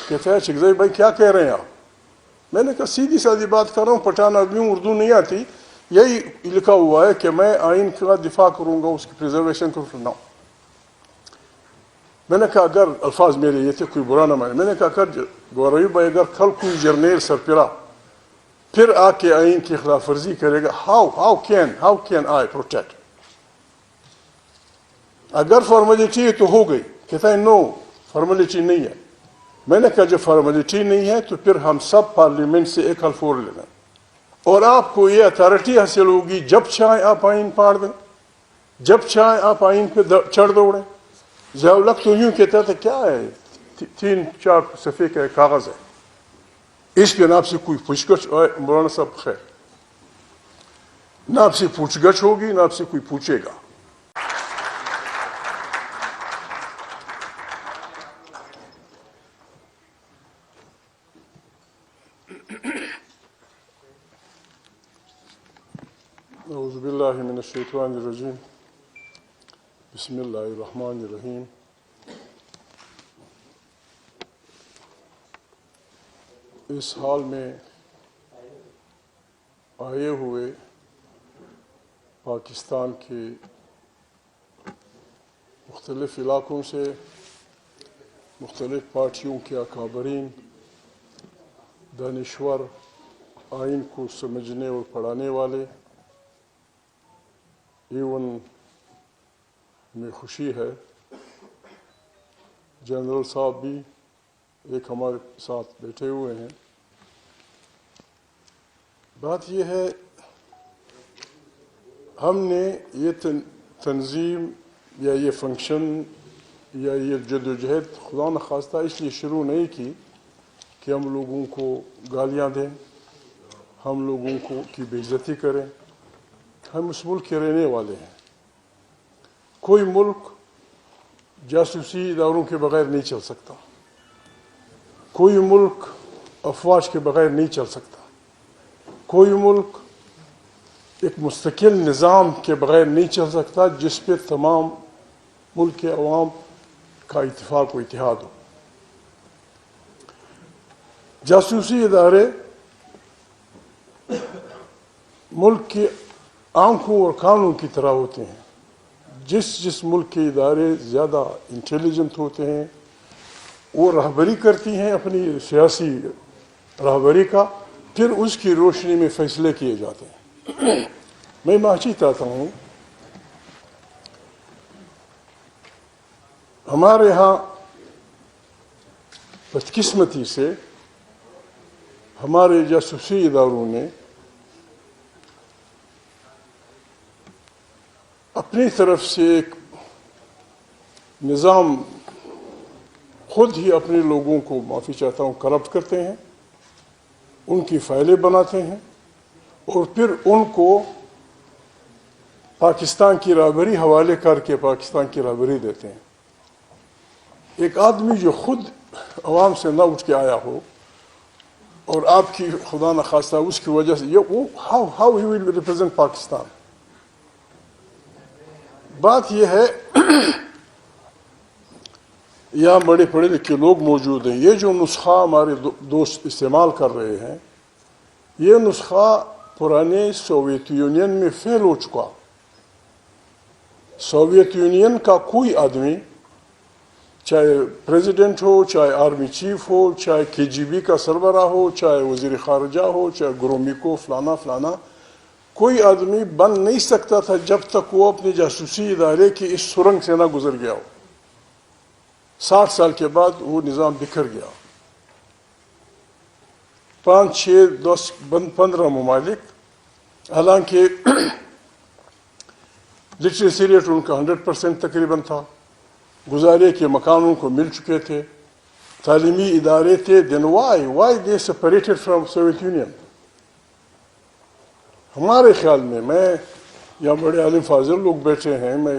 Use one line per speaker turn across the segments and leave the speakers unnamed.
کہتا ہے شکزئی بھائی کیا کہہ رہے ہیں آپ؟ میں نے کہا سیدھی سادھی بات کر رہا ہوں، پٹھان آدمی ہوں، اردو نہیں آتی، یہی لکھا ہوا ہے کہ میں آئین کا دفاع کروں گا، اس کی پریزرویشن کروں گا۔ میں نے کہا اگر الفاظ میرے یہ تھے، کوئی برا نہ مانے، میں نے کہا اگر گوروی بھائی اگر کل کوئی جرنیل سرپرا پھر آ کے آئین کی خلاف ورزی کرے گا، ہاؤ کین آئی پروٹیکٹ؟ اگر فارمیلٹی ہے تو ہو گئی۔ کہتا ہے نو، فارمیلٹی نہیں ہے۔ میں نے کہا جب فارمیلٹی نہیں ہے تو پھر ہم سب پارلیمنٹ سے ایک حلف اور لینا، اور آپ کو یہ اتھارٹی حاصل ہوگی جب چاہے آپ آئین پاڑ دیں، جب چاہے آپ آئین پہ چڑھ دوڑیں۔ ضیاء الحق تو یوں کہتا تھا کیا ہے 3-4 صفحے کا کاغذ ہے، اس پہ نہ آپ سے کوئی پوچھ گچھ، مولانا صاحب خیر، نہ آپ سے پوچھ گچھ ہوگی، نہ آپ سے کوئی پوچھے گا۔ اعوذ باللہ من الشیطان الرجیم، بسم اللہ الرحمن الرحیم۔ اس حال میں آئے ہوئے پاکستان کے مختلف علاقوں سے مختلف پارٹیوں کے اکابرین، دانشور، آئین کو سمجھنے اور پڑھانے والے، ایون میں خوشی ہے جنرل صاحب بھی ایک ہمارے ساتھ بیٹھے ہوئے ہیں۔ بات یہ ہے ہم نے یہ تنظیم یا یہ فنکشن یا یہ جدوجہد خدا نخواستہ اس لیے شروع نہیں کی کہ ہم لوگوں کو گالیاں دیں، ہم لوگوں کو کی بے عزتی کریں۔ ہم اس ملک کے رہنے والے ہیں۔ کوئی ملک جاسوسی اداروں کے بغیر نہیں چل سکتا، کوئی ملک افواج کے بغیر نہیں چل سکتا، کوئی ملک ایک مستقل نظام کے بغیر نہیں چل سکتا جس پہ تمام ملک کے عوام کا اتفاق و اتحاد ہو۔ جاسوسی ادارے ملک کی آنکھوں اور کانوں کی طرح ہوتے ہیں۔ جس ملک کے ادارے زیادہ انٹیلیجنٹ ہوتے ہیں وہ رہبری کرتی ہیں اپنی سیاسی رہبری کا، پھر اس کی روشنی میں فیصلے کیے جاتے ہیں۔ میں معافی چاہتا ہوں، ہمارے ہاں بدقسمتی سے ہمارے جاسوسی اداروں نے اپنی طرف سے ایک نظام خود ہی اپنے لوگوں کو، معافی چاہتا ہوں، کرپٹ کرتے ہیں، ان کی فائلیں بناتے ہیں اور پھر ان کو پاکستان کی رہبری حوالے کر کے پاکستان کی رہبری دیتے ہیں۔ ایک آدمی جو خود عوام سے نہ اٹھ کے آیا ہو اور آپ کی خدا نخواستہ اس کی وجہ سے وہ how he will represent Pakistan. بات یہ ہے یہاں بڑے پڑھے لکھے لوگ موجود ہیں، یہ جو نسخہ ہمارے دوست استعمال کر رہے ہیں، یہ نسخہ پرانے سوویت یونین میں فیل ہو چکا۔ سوویت یونین کا کوئی آدمی، چاہے پریزیڈنٹ ہو، چاہے آرمی چیف ہو، چاہے KGB کا سربراہ ہو، چاہے وزیر خارجہ ہو، چاہے گرومیکو فلانا، کوئی آدمی بن نہیں سکتا تھا جب تک وہ اپنے جاسوسی ادارے کی اس سرنگ سے نہ گزر گیا ہو۔ 60 سال کے بعد وہ نظام بکھر گیا۔ 5, 6, 10, 15 ممالک، حالانکہ لٹریسی ریٹ ان کا 100% تقریباً تھا، گزارے کے مکانوں کو مل چکے تھے، تعلیمی ادارے تھے، then why they separated from Soviet Union؟ ہمارے خیال میں یہاں بڑے عالم فاضل لوگ بیٹھے ہیں، میں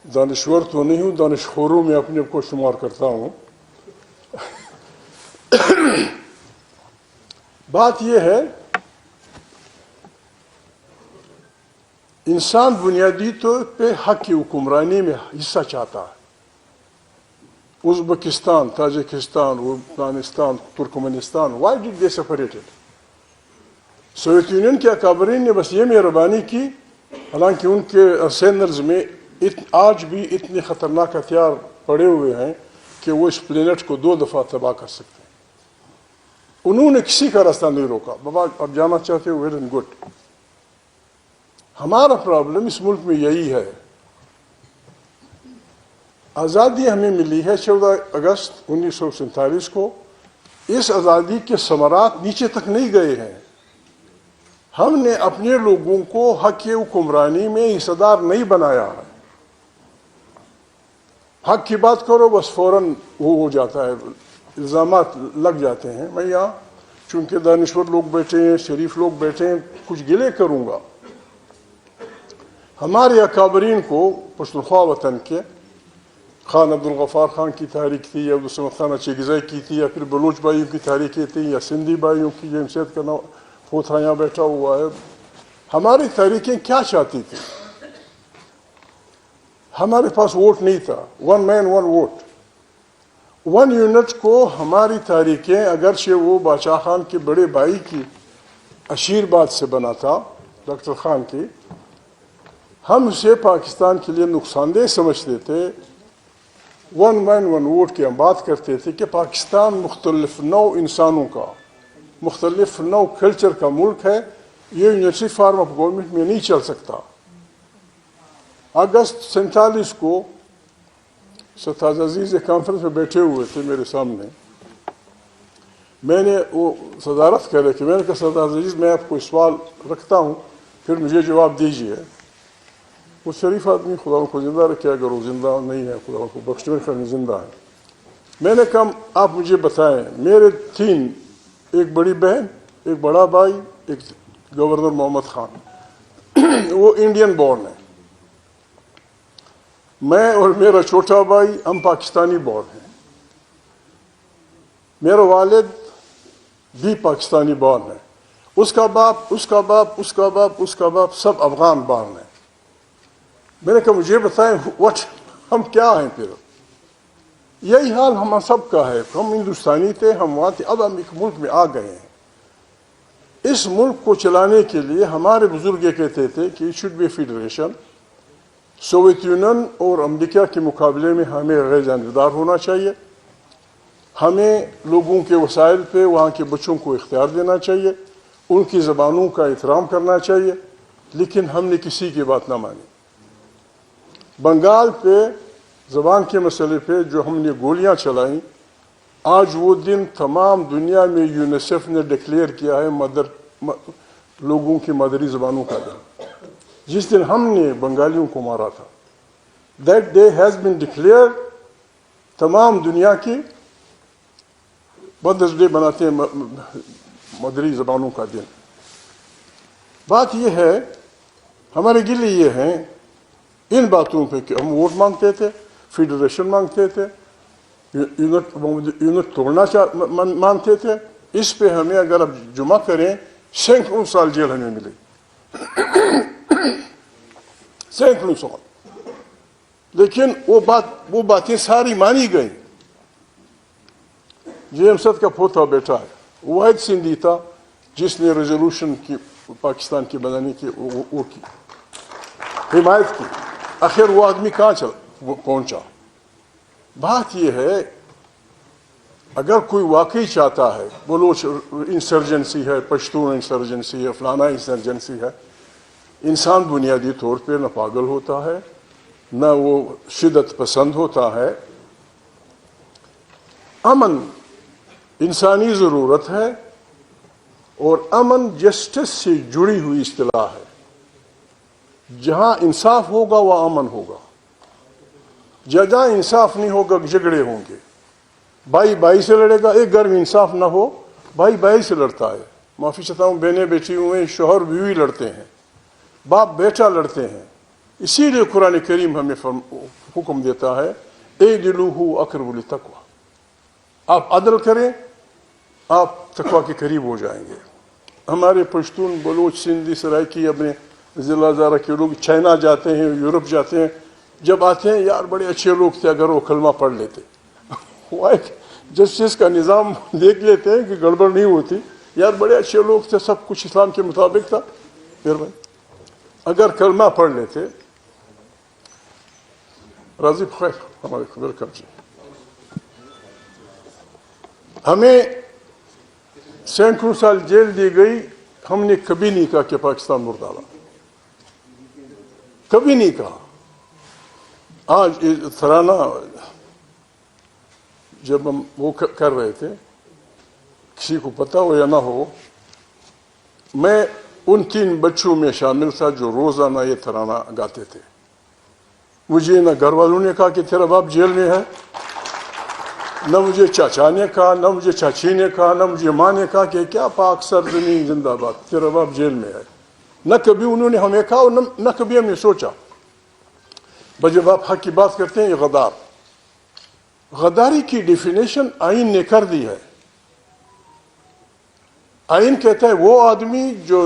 دانشور تو نہیں ہوں، دانشخوروں میں اپنے کو شمار کرتا ہوں۔ بات یہ ہے انسان بنیادی طور پہ حق کی حکمرانی میں حصہ چاہتا ہے، Uzbekistan, Tajikistan, Afghanistan, Turkmenistan, why did they separate it? Soviet union کے اکابرین نے بس یہ مہربانی کی، حالانکہ ان کے ارسینرز میں آج بھی اتنے خطرناک ہتھیار پڑے ہوئے ہیں کہ وہ اس پلینٹ کو 2 دفعہ تباہ کر سکتے ہیں. انہوں نے کسی کا راستہ نہیں روکا. بابا اب جانا چاہتے ہو ویل اینڈ گڈ. ہمارا پرابلم اس ملک میں یہی ہے. آزادی ہمیں ملی ہے 14 اگست 1947 کو. اس آزادی کے ثمرات نیچے تک نہیں گئے ہیں. ہم نے اپنے لوگوں کو حق حکمرانی میں حصہ دار نہیں بنایا ہے. حق کی بات کرو بس فوراً وہ ہو جاتا ہے، الزامات لگ جاتے ہیں. میں یہاں چونکہ دانشور لوگ بیٹھے ہیں، شریف لوگ بیٹھے ہیں، کچھ گلے کروں گا. ہمارے اکابرین کو پشتونخوا وطن کے، خان عبدالغفار خان کی تحریک تھی، یا عبدالصمد خان اچھیگزئی کی تھی، یا پھر بلوچ بھائیوں کی تحریکیں تھیں، یا سندھی بھائیوں کی، جیمس سید کا پوتھا یہاں بیٹھا ہوا ہے. ہماری تحریکیں کیا چاہتی تھیں؟ ہمارے پاس ووٹ نہیں تھا. 1 مین 1 ووٹ، 1 یونٹ کو ہماری تحریکیں، اگرچہ وہ بادشاہ خان کے بڑے بھائی کی عشیرباد سے بنا تھا، ڈاکٹر خان کی، ہم اسے پاکستان کے لیے نقصان دہ سمجھتے تھے. 1 مین 1 ووٹ کی ہم بات کرتے تھے کہ پاکستان مختلف نوع انسانوں کا، مختلف نوع کلچر کا ملک ہے. یہ یونیورسٹی فارم آف گورنمنٹ میں نہیں چل سکتا. اگست 47 کو سرتاج عزیز ایک کانفرنس میں بیٹھے ہوئے تھے میرے سامنے. میں نے وہ صدارت کر رہے کہ میں نے کہا سرتاج عزیز میں آپ کو سوال رکھتا ہوں، پھر مجھے جواب دیجیے. وہ شریف آدمی، خدا ان کو زندہ رکھے، اگر وہ زندہ نہیں ہے خدا ان کو بخشے، میں زندہ ہے. میں نے کہا آپ مجھے بتائیں، میرے 3، ایک بڑی بہن، ایک بڑا بھائی، ایک گورنر محمد خان، وہ انڈین بورن ہے. میں اور میرا چھوٹا بھائی ہم پاکستانی بورن ہیں. میرا والد بھی پاکستانی بورن ہے. اس کا باپ، اس کا باپ، اس کا باپ، اس کا باپ، سب افغان بورن ہیں. میں نے کہا مجھے بتائیں ہم کیا ہیں پھر؟ یہی حال ہم سب کا ہے. ہم ہندوستانی تھے، ہم وہاں تھے، اب ہم ایک ملک میں آ گئے ہیں. اس ملک کو چلانے کے لیے ہمارے بزرگ یہ کہتے تھے کہ it should be a federation. Soviet Union اور امریکہ کے مقابلے میں ہمیں غیر جانبدار ہونا چاہیے. ہمیں لوگوں کے وسائل پہ وہاں کے بچوں کو اختیار دینا چاہیے، ان کی زبانوں کا احترام کرنا چاہیے. لیکن ہم نے کسی کی بات نہ مانی. بنگال پہ زبان کے مسئلے پہ جو ہم نے گولیاں چلائیں، آج وہ دن تمام دنیا میں یونیسیف نے ڈکلیئر کیا ہے لوگوں کی مادری زبانوں کا دن. جس دن ہم نے بنگالیوں کو مارا تھا، that day has been declared. تمام دنیا کی مدرس ڈے بناتے ہیں مادری زبانوں کا دن. بات یہ ہے، ہمارے گلے یہ ہیں ان باتوں پہ کہ ہم ووٹ مانگتے تھے، فیڈریشن مانگتے تھے، یونٹ توڑنا مانتے تھے. اس پہ ہمیں اگر اب جمع کریں 100 سال جیل ہمیں ملے، 100 سال. لیکن وہ باتیں ساری مانی گئیں. جیمس سید کا پوتا بیٹا ہے، واحد سندھی تھا جس نے ریزولوشن کی پاکستان کی بنانے کی وہ کی حمایت کی. آخر وہ آدمی کہاں پہنچا؟ بات یہ ہے اگر کوئی واقعی چاہتا ہے بلوچ انسرجنسی ہے، پشتون انسرجنسی ہے، فلانا انسرجنسی ہے، انسان بنیادی طور پہ نہ پاگل ہوتا ہے، نہ وہ شدت پسند ہوتا ہے. امن انسانی ضرورت ہے، اور امن جسٹس سے جڑی ہوئی اصطلاح ہے. جہاں انصاف ہوگا وہ امن ہوگا، جہاں انصاف نہیں ہوگا جھگڑے ہوں گے. بھائی بھائی سے لڑے گا، ایک گھر میں انصاف نہ ہو بھائی بھائی سے لڑتا ہے. معافی چاہتا ہوں، بہنیں بیٹھی ہوئے ہیں، شوہر بیوی لڑتے ہیں، باپ بیٹا لڑتے ہیں. اسی لیے قرآن کریم ہمیں حکم دیتا ہے اعدلوا اقرب للتقوی. آپ عدل کریں، آپ تقوی کے قریب ہو جائیں گے. ہمارے پشتون، بلوچ، سندھی، سرائکی اپنے ضلع ہزارہ کے لوگ چائنا جاتے ہیں، یورپ جاتے ہیں، جب آتے ہیں یار بڑے اچھے لوگ تھے اگر وہ کلمہ پڑھ لیتے. ہوا ہے کہ جسٹس کا نظام دیکھ لیتے ہیں کہ گڑبڑ نہیں ہوتی. یار بڑے اچھے لوگ تھے, سب کچھ اسلام کے مطابق تھا. پھر بھائی اگر کلمہ پڑھ لیتے, راضی خیر ہمارے ویلکم جی, ہمیں سینکڑوں سال جیل دی گئی, ہم نے کبھی نہیں کہا کہ پاکستان مردہ ڈالا, کبھی نہیں کہا. آج ترانہ جب ہم وہ کر رہے تھے, کسی کو پتا ہو یا نہ ہو, میں ان 3 بچوں میں شامل تھا جو روزانہ یہ ترانہ گاتے تھے. مجھے نہ گھر والوں نے کہا کہ تیرا باپ جیل میں ہے, نہ مجھے چاچا نے کہا, نہ مجھے چاچی نے کہا, نہ مجھے ماں نے کہا کہ کیا پاک سرزمین زندہ باد, تیرا باپ جیل میں ہے. نہ کبھی انہوں نے ہمیں کہا اور نہ کبھی ہم نے سوچا. بس جب آپ حق کی بات کرتے ہیں, یہ غدار, غداری کی ڈیفینیشن آئین نے کر دی ہے. آئین کہتا ہے وہ آدمی جو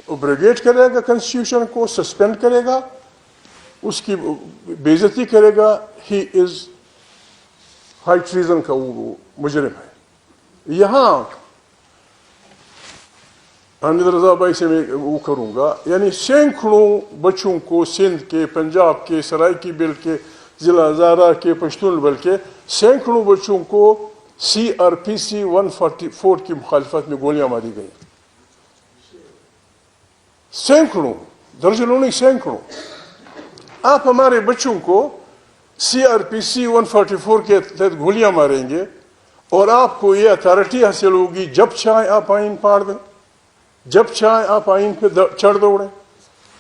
ابریگیٹ کرے گا کنسٹیٹیوشن کو, سسپینڈ کرے گا, اس کی بے عزتی کرے گا, ہی از ہائی ٹریزن کا وہ مجرم ہے. یہاں حامد رضا بھائی سے میں وہ کروں گا, یعنی سینکڑوں بچوں کو سندھ کے, پنجاب کے, سرائکی بل کے, ضلع ہزارہ کے, پشتون بل کے سینکڑوں بچوں کو CRPC 144 کی مخالفت میں گولیاں ماری گئی. سینکڑوں, درجنوں نہیں, سینکڑوں. آپ ہمارے بچوں کو CRPC 144 کے تحت گولیاں ماریں گے اور آپ کو یہ اتھارٹی حاصل ہوگی, جب چاہیں آپ آئین پاڑ دیں, جب چاہیں آپ آئین پہ چڑھ دوڑیں.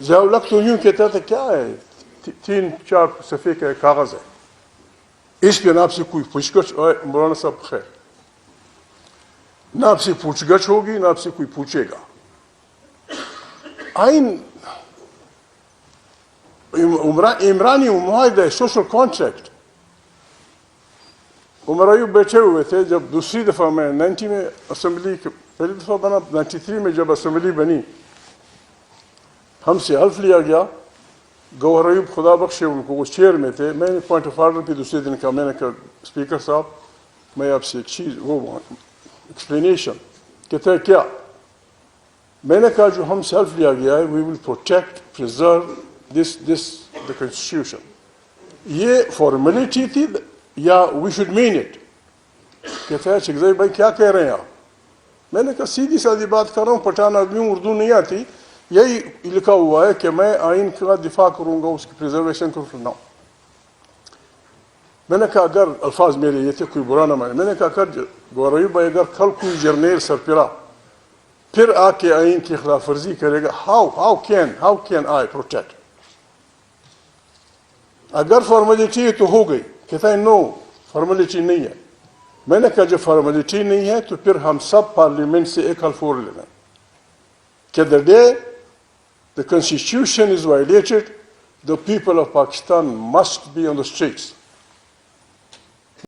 ضیاء الحق تو یوں کہتا تھا کیا ہے 3-4 صفحے کا کاغذ ہے, اس پہ نہ آپ سے کوئی پوچھ گچھ, مولانا صاحب خیر, نہ آپ سے پوچھ گچھ ہوگی, نہ آپ سے کوئی پوچھے گا. آئین عمرانی معاہدہ ہے, سوشل کانٹریکٹ. عمر ایوب بیٹھے ہوئے تھے جب دوسری دفعہ میں 90 میں اسمبلی, پہلی دفعہ بنا 93 میں جب اسمبلی بنی, ہم سے حلف لیا گیا. گوہر ایوب خدا بخشے ان کو, وہ چیئر میں تھے. میں نے پوائنٹ آف آرڈر پہ دوسرے دن کہا, میں نے کہا اسپیکر صاحب میں آپ سے ایک چیز وہ ایکسپلینیشن. کہتا ہے کیا؟ میں نے کہا جو ہم سے حلف لیا گیا ہے, we will protect preserve this the constitution, یہ فارمیلٹی تھی یا وی شوڈ مین اٹ؟ کہتا ہے شکزئی بھائی کیا کہہ رہے ہیں آپ؟ میں نے کہا سیدھی سادھی بات کر رہا ہوں, پٹھان آدمی ہوں, اردو نہیں آتی, یہی لکھا ہوا ہے کہ میں آئین کا دفاع کروں گا, اس کی پریزرویشن کروں گا. میں نے کہا اگر الفاظ میرے یہ تھے, کوئی برا نہ مانے, میں نے کہا اگر گوہر ایوب بھائی اگر کل کوئی جرنیل سرپرا پھر آ کے آئین کی خلاف ورزی کرے گا, ہاؤ کین آئی پروٹیکٹ؟ اگر فارمیلٹی تو ہو گئی. کہتا ہے نو فارمیلٹی نہیں ہے. میں نے کہا جب فارمیلٹی نہیں ہے تو پھر ہم سب پارلیمنٹ سے ایک حلف اور لینا کہ the day the constitution is violated, the people of Pakistan must be on the streets.